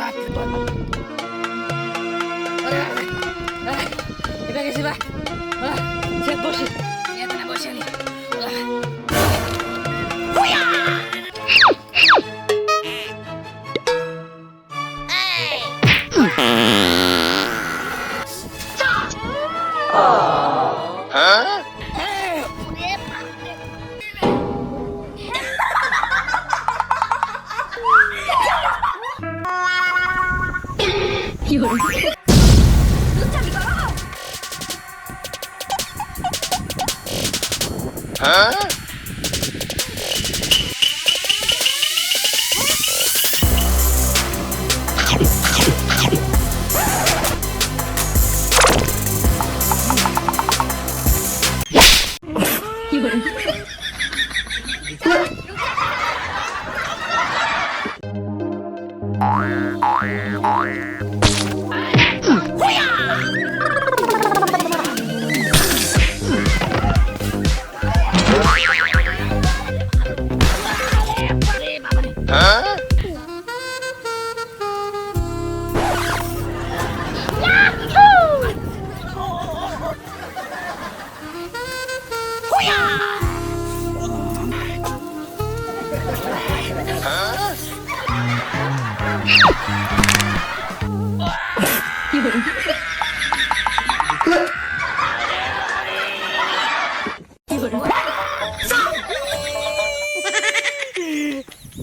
Iba kasi ba? Siap bos. Siap na bos yan. Huya! Huh? Huh? Huh? Huh?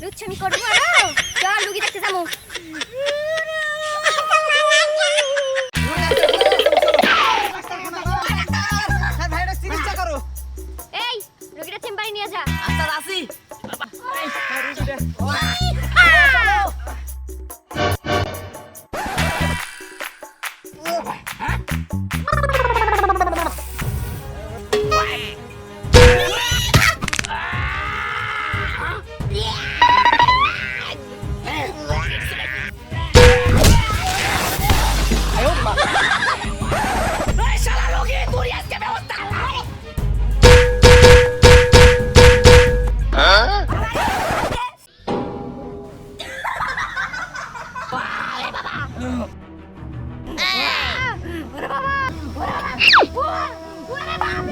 লুচ্ছামি করবো আরো চল লুকি দেখতে যাবো এই রুগীটা চেম্বারে নিয়ে যা আচ্ছা আসি Huh? ওরে বাবা ওরে বাবা